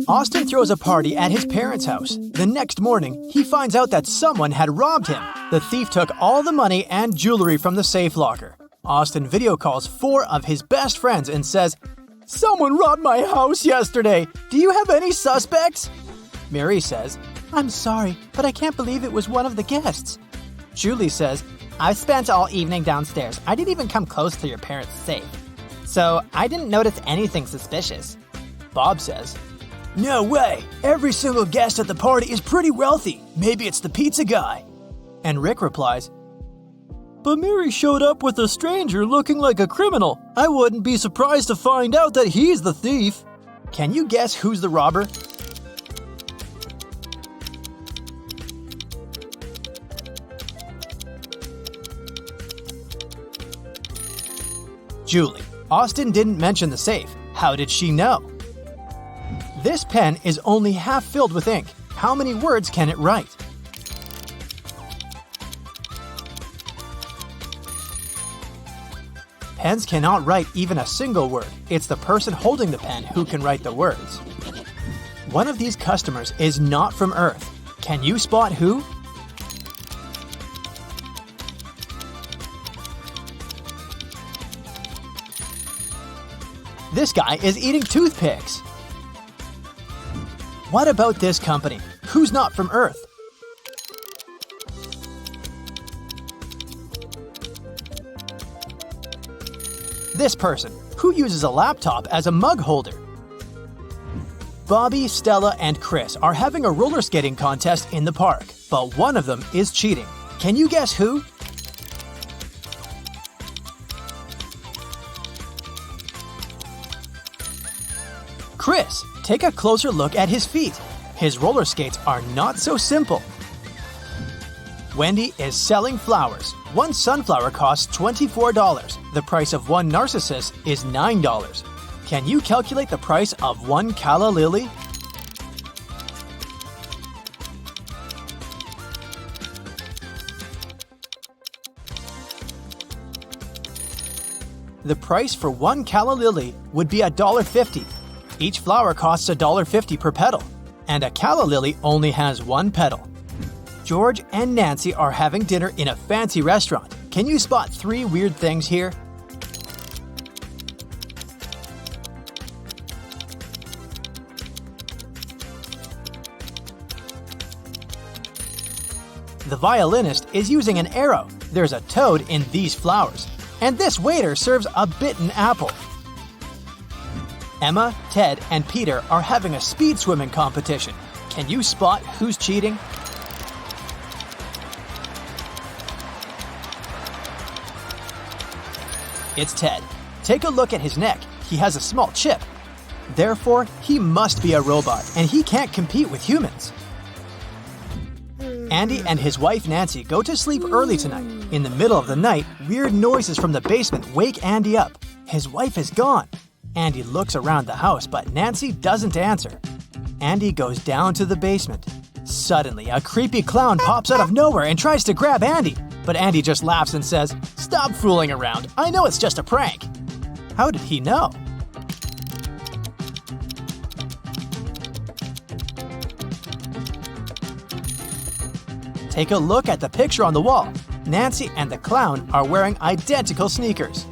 Austin throws a party at his parents' house. The next morning, he finds out that someone had robbed him. The thief took all the money and jewelry from the safe locker. Austin video calls 4 of his best friends and says, "Someone robbed my house yesterday. Do you have any suspects?" Mary says, "I'm sorry, but I can't believe it was one of the guests." Julie says, "I spent all evening downstairs. I didn't even come close to your parents' safe. So I didn't notice anything suspicious." Bob says, "No way. Every single guest at the party is pretty wealthy. Maybe it's the pizza guy." And Rick replies, "But Mary showed up with a stranger looking like a criminal. I wouldn't be surprised to find out that he's the thief." Can you guess who's the robber? Julie. Austin didn't mention the safe. How did she know? This pen is only half filled with ink. How many words can it write? Pens cannot write even a single word. It's the person holding the pen who can write the words. One of these customers is not from Earth. Can you spot who? This guy is eating toothpicks. What about this company? Who's not from Earth? This person, who uses a laptop as a mug holder. Bobby, Stella, and Chris are having a roller skating contest in the park, but one of them is cheating. Can you guess who? Chris, take a closer look at his feet. His roller skates are not so simple. Wendy is selling flowers. One sunflower costs $24. The price of one narcissus is $9. Can you calculate the price of one calla lily? The price for one calla lily would be $1.50. Each flower costs $1.50 per petal, and a calla lily only has one petal. George and Nancy are having dinner in a fancy restaurant. Can you spot 3 weird things here? The violinist is using an arrow. There's a toad in these flowers. And this waiter serves a bitten apple. Emma, Ted, and Peter are having a speed swimming competition. Can you spot who's cheating? It's Ted. Take a look at his neck. He has a small chip. Therefore, he must be a robot, and he can't compete with humans. Andy and his wife Nancy go to sleep early tonight. In the middle of the night, weird noises from the basement wake Andy up. His wife is gone. Andy looks around the house, but Nancy doesn't answer. Andy goes down to the basement. Suddenly, a creepy clown pops out of nowhere and tries to grab Andy. But Andy just laughs and says, "Stop fooling around. I know it's just a prank." How did he know? Take a look at the picture on the wall. Nancy and the clown are wearing identical sneakers.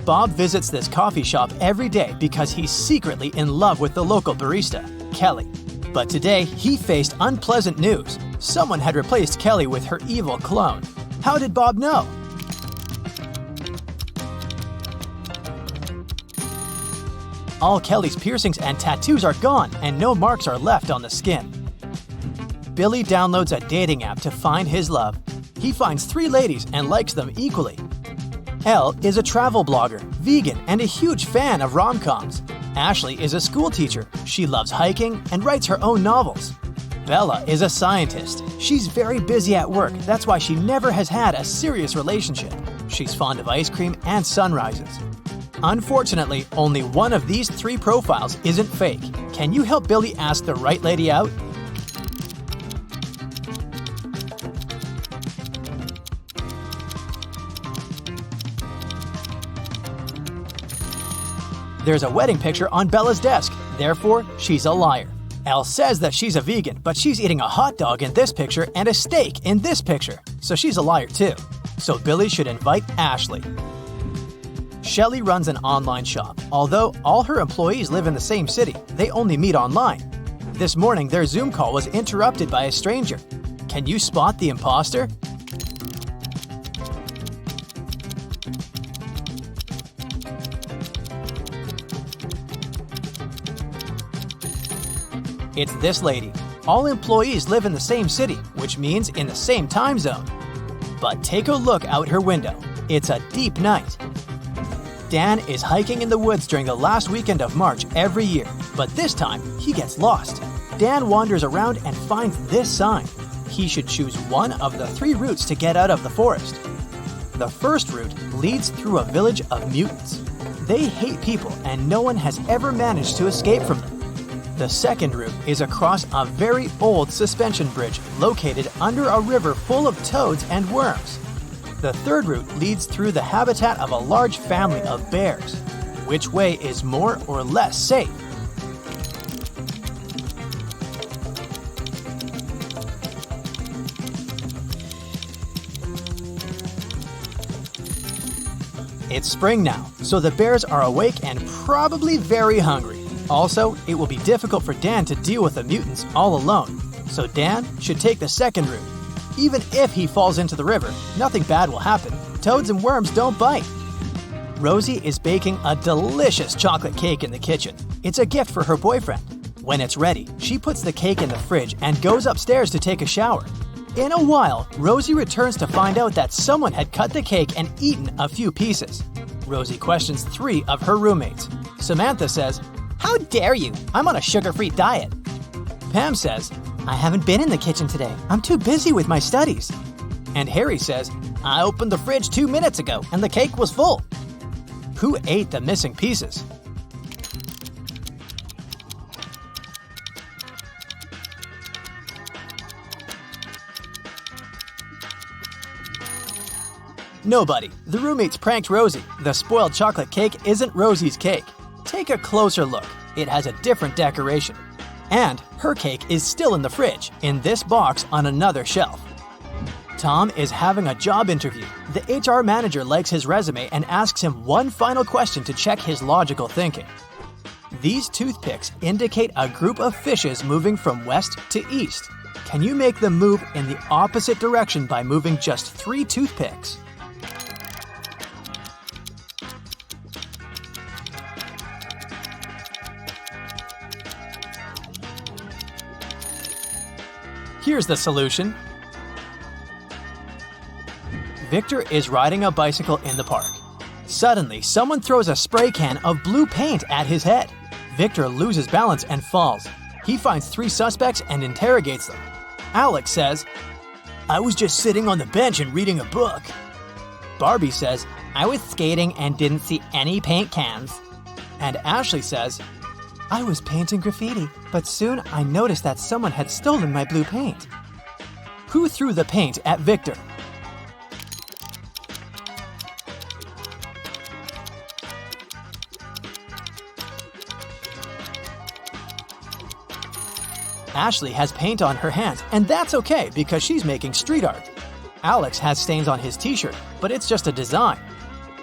Bob visits this coffee shop every day because he's secretly in love with the local barista, Kelly. But today, he faced unpleasant news. Someone had replaced Kelly with her evil clone. How did Bob know? All Kelly's piercings and tattoos are gone, and no marks are left on the skin. Billy downloads a dating app to find his love. He finds 3 ladies and likes them equally. Elle is a travel blogger, vegan, and a huge fan of rom-coms. Ashley is a school teacher. She loves hiking and writes her own novels. Bella is a scientist. She's very busy at work. That's why she never has had a serious relationship. She's fond of ice cream and sunrises. Unfortunately, only one of these 3 profiles isn't fake. Can you help Billy ask the right lady out? There's a wedding picture on Bella's desk. Therefore, she's a liar. Elle says that she's a vegan, but she's eating a hot dog in this picture and a steak in this picture, so she's a liar too. So Billy should invite Ashley. Shelley runs an online shop. Although all her employees live in the same city, they only meet online. This morning, their Zoom call was interrupted by a stranger. Can you spot the imposter? It's this lady. All employees live in the same city, which means in the same time zone. But take a look out her window. It's a deep night. Dan is hiking in the woods during the last weekend of March every year, but this time he gets lost. Dan wanders around and finds this sign. He should choose one of the 3 routes to get out of the forest. The first route leads through a village of mutants. They hate people and no one has ever managed to escape from them. The second route is across a very old suspension bridge located under a river full of toads and worms. The third route leads through the habitat of a large family of bears. Which way is more or less safe? It's spring now, so the bears are awake and probably very hungry. Also, it will be difficult for Dan to deal with the mutants all alone, so Dan should take the second route. Even if he falls into the river, nothing bad will happen. Toads and worms don't bite. Rosie is baking a delicious chocolate cake in the kitchen. It's a gift for her boyfriend. When it's ready, she puts the cake in the fridge and goes upstairs to take a shower. In a while, Rosie returns to find out that someone had cut the cake and eaten a few pieces. Rosie questions 3 of her roommates. Samantha says, "How dare you? I'm on a sugar-free diet." Pam says, "I haven't been in the kitchen today. I'm too busy with my studies." And Harry says, "I opened the fridge 2 minutes ago and the cake was full." Who ate the missing pieces? Nobody. The roommates pranked Rosie. The spoiled chocolate cake isn't Rosie's cake. Take a closer look. It has a different decoration. And her cake is still in the fridge, in this box on another shelf. Tom is having a job interview. The HR manager likes his resume and asks him one final question to check his logical thinking. These toothpicks indicate a group of fishes moving from west to east. Can you make them move in the opposite direction by moving just 3 toothpicks? Here's the solution. Victor is riding a bicycle in the park. Suddenly, someone throws a spray can of blue paint at his head. Victor loses balance and falls. He finds 3 suspects and interrogates them. Alex says, "I was just sitting on the bench and reading a book." Barbie says, "I was skating and didn't see any paint cans." And Ashley says, "I was painting graffiti, but soon I noticed that someone had stolen my blue paint." Who threw the paint at Victor? Ashley has paint on her hands, and that's okay because she's making street art. Alex has stains on his t-shirt, but it's just a design.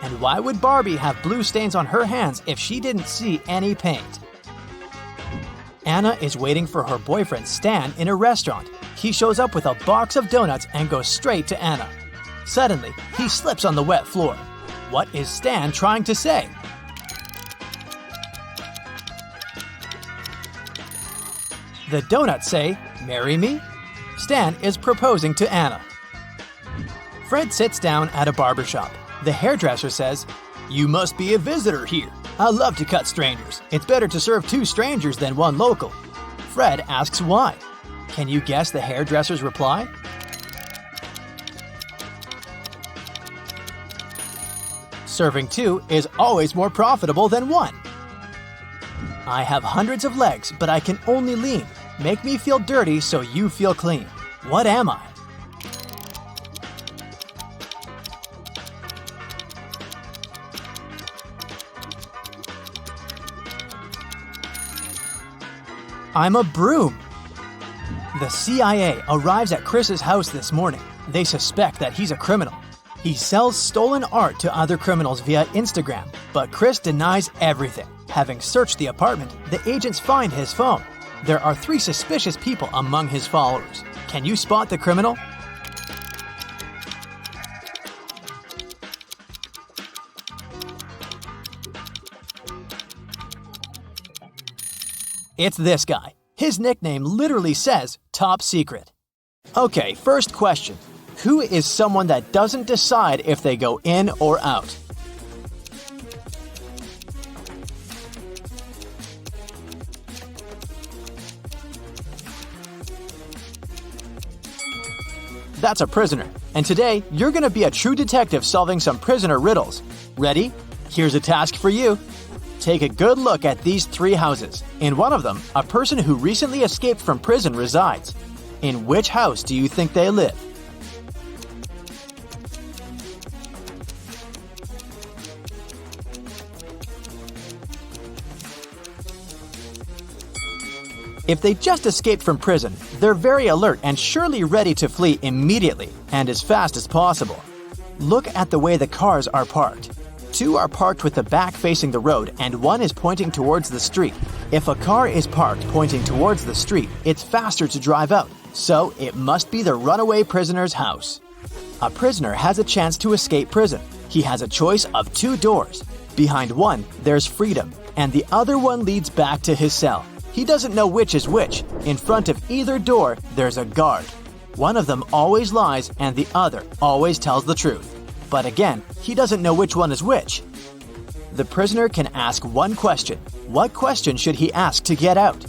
And why would Barbie have blue stains on her hands if she didn't see any paint? Anna is waiting for her boyfriend Stan in a restaurant. He shows up with a box of donuts and goes straight to Anna. Suddenly, he slips on the wet floor. What is Stan trying to say? The donuts say, "Marry me?" Stan is proposing to Anna. Fred sits down at a barbershop. The hairdresser says, "You must be a visitor here. I love to cut strangers. It's better to serve 2 strangers than 1 local." Fred asks why. Can you guess the hairdresser's reply? Serving 2 is always more profitable than 1. I have hundreds of legs, but I can only lean. Make me feel dirty so you feel clean. What am I? I'm a broom. The CIA arrives at Chris's house this morning. They suspect that he's a criminal. He sells stolen art to other criminals via Instagram, but Chris denies everything. Having searched the apartment, the agents find his phone. There are 3 suspicious people among his followers. Can you spot the criminal? It's this guy. His nickname literally says top secret. Okay, first question. Who is someone that doesn't decide if they go in or out? That's a prisoner. And today, you're going to be a true detective solving some prisoner riddles. Ready? Here's a task for you. Take a good look at these 3 houses. In one of them, a person who recently escaped from prison resides. In which house do you think they live? If they just escaped from prison, they're very alert and surely ready to flee immediately and as fast as possible. Look at the way the cars are parked. 2 are parked with the back facing the road and 1 is pointing towards the street. If a car is parked pointing towards the street, it's faster to drive out, so it must be the runaway prisoner's house. A prisoner has a chance to escape prison. He has a choice of 2 doors. Behind one, there's freedom, and the other one leads back to his cell. He doesn't know which is which. In front of either door, there's a guard. One of them always lies and the other always tells the truth. But again, he doesn't know which one is which. The prisoner can ask one question. What question should he ask to get out?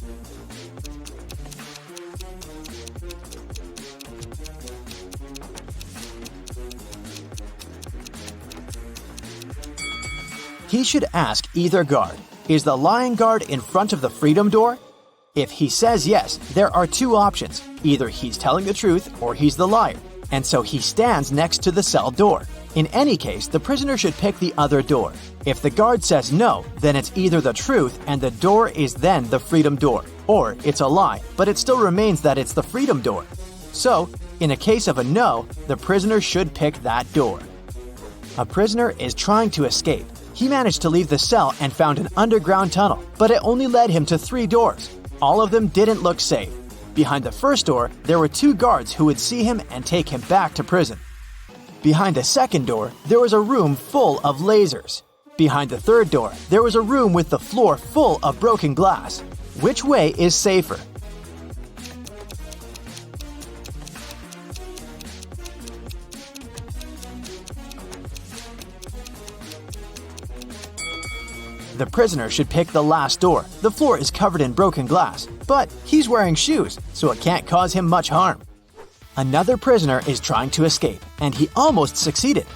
He should ask either guard. Is the lying guard in front of the freedom door? If he says yes, there are 2 options. Either he's telling the truth or he's the liar, and so he stands next to the cell door. In any case, the prisoner should pick the other door. If the guard says no, then it's either the truth and the door is then the freedom door, or it's a lie, but it still remains that it's the freedom door. So, in a case of a no, the prisoner should pick that door. A prisoner is trying to escape. He managed to leave the cell and found an underground tunnel, but it only led him to 3 doors. All of them didn't look safe. Behind the first door, there were 2 guards who would see him and take him back to prison. Behind the second door, there was a room full of lasers. Behind the third door, there was a room with the floor full of broken glass. Which way is safer? The prisoner should pick the last door. The floor is covered in broken glass, but he's wearing shoes, so it can't cause him much harm. Another prisoner is trying to escape, and he almost succeeded.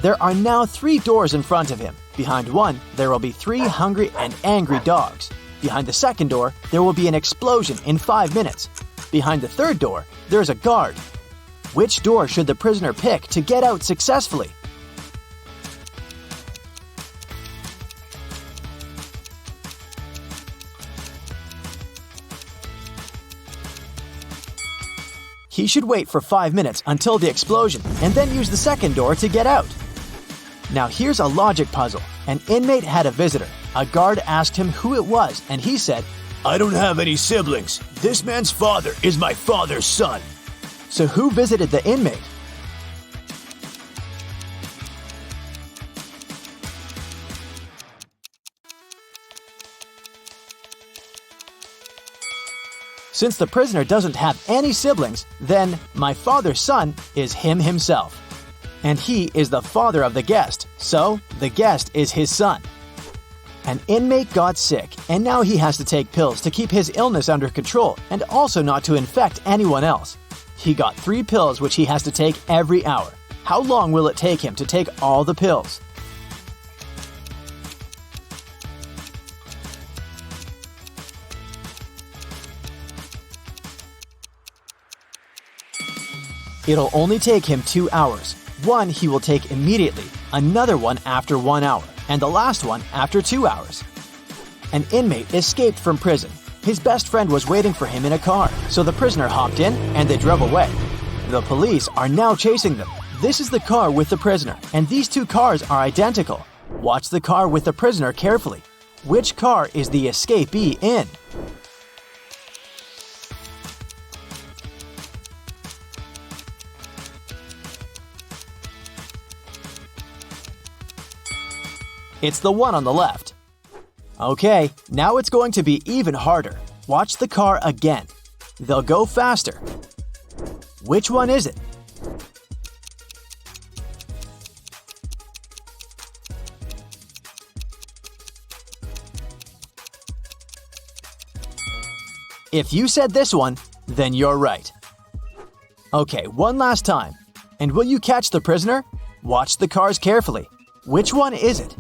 There are now 3 doors in front of him. Behind one, there will be 3 hungry and angry dogs. Behind the second door, there will be an explosion in 5 minutes. Behind the third door, there's a guard. Which door should the prisoner pick to get out successfully? He should wait for 5 minutes until the explosion and then use the second door to get out. Now here's a logic puzzle. An inmate had a visitor. A guard asked him who it was and he said, "I don't have any siblings. This man's father is my father's son." So who visited the inmate? Since the prisoner doesn't have any siblings, then my father's son is him himself. And he is the father of the guest, so the guest is his son. An inmate got sick, and now he has to take pills to keep his illness under control and also not to infect anyone else. He got 3 pills which he has to take every hour. How long will it take him to take all the pills? It'll only take him 2 hours. One he will take immediately, another one after 1 hour, and the last one after 2 hours. An inmate escaped from prison. His best friend was waiting for him in a car, so the prisoner hopped in and they drove away. The police are now chasing them. This is the car with the prisoner, and these two cars are identical. Watch the car with the prisoner carefully. Which car is the escapee in? It's the one on the left. Okay, now it's going to be even harder. Watch the car again. They'll go faster. Which one is it? If you said this one, then you're right. Okay, one last time. And will you catch the prisoner? Watch the cars carefully. Which one is it?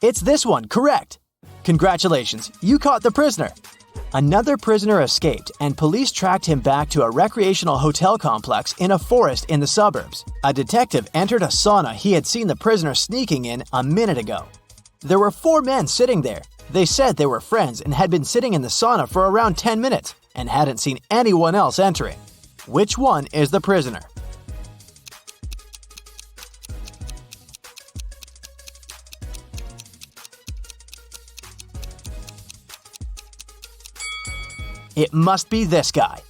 It's this one, correct! Congratulations, you caught the prisoner! Another prisoner escaped, and police tracked him back to a recreational hotel complex in a forest in the suburbs. A detective entered a sauna he had seen the prisoner sneaking in a minute ago. There were 4 men sitting there. They said they were friends and had been sitting in the sauna for around 10 minutes and hadn't seen anyone else entering. Which one is the prisoner? It must be this guy.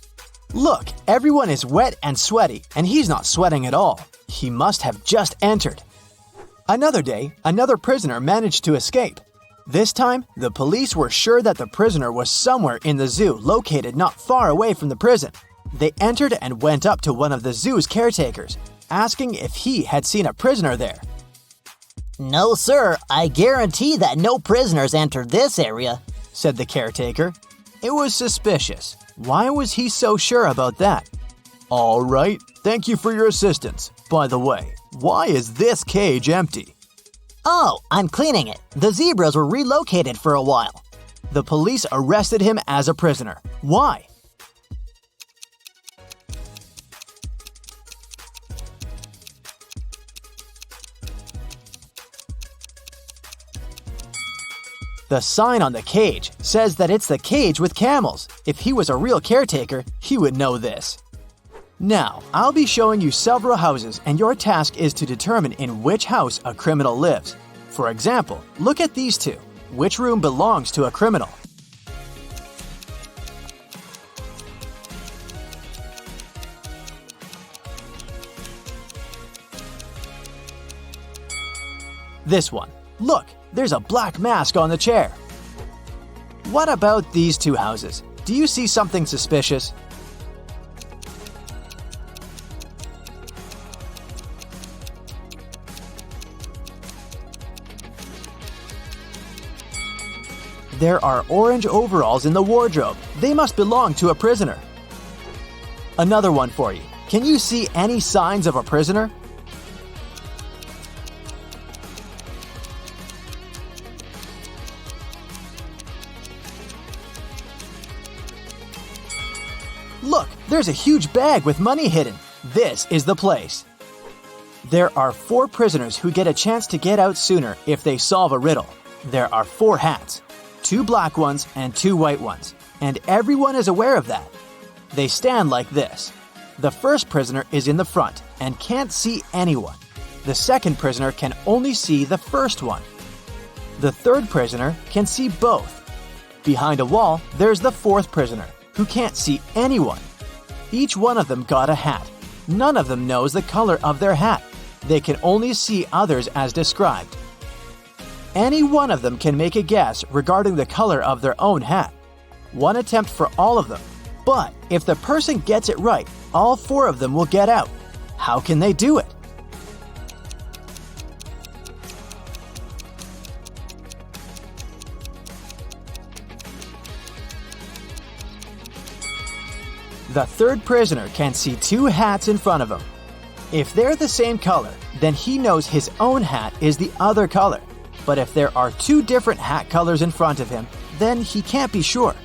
Look, everyone is wet and sweaty, and he's not sweating at all. He must have just entered. Another day, another prisoner managed to escape. This time, the police were sure that the prisoner was somewhere in the zoo located not far away from the prison. They entered and went up to one of the zoo's caretakers, asking if he had seen a prisoner there. "No, sir, I guarantee that no prisoners entered this area," said the caretaker. It was suspicious. Why was he so sure about that? All right, thank you for your assistance. By the way, why is this cage empty? "Oh, I'm cleaning it. The zebras were relocated for a while." The police arrested him as a prisoner. Why? The sign on the cage says that it's the cage with camels. If he was a real caretaker, he would know this. Now, I'll be showing you several houses, and your task is to determine in which house a criminal lives. For example, look at these two. Which room belongs to a criminal? This one. Look, there's a black mask on the chair. What about these two houses? Do you see something suspicious? There are orange overalls in the wardrobe. They must belong to a prisoner. Another one for you. Can you see any signs of a prisoner? Look, there's a huge bag with money hidden. This is the place. There are 4 prisoners who get a chance to get out sooner if they solve a riddle. There are 4 hats, 2 black ones and 2 white ones, and everyone is aware of that. They stand like this. The first prisoner is in the front and can't see anyone. The second prisoner can only see the first one. The third prisoner can see both. Behind a wall, there's the fourth prisoner, who can't see anyone. Each one of them got a hat. None of them knows the color of their hat. They can only see others as described. Any one of them can make a guess regarding the color of their own hat. One attempt for all of them. But if the person gets it right, all 4 of them will get out. How can they do it? The third prisoner can see 2 hats in front of him. If they're the same color, then he knows his own hat is the other color. But if there are 2 different hat colors in front of him, then he can't be sure.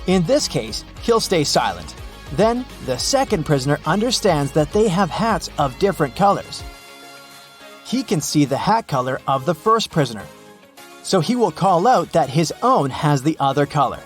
In this case, he'll stay silent. Then, the second prisoner understands that they have hats of different colors. He can see the hat color of the first prisoner, so he will call out that his own has the other color.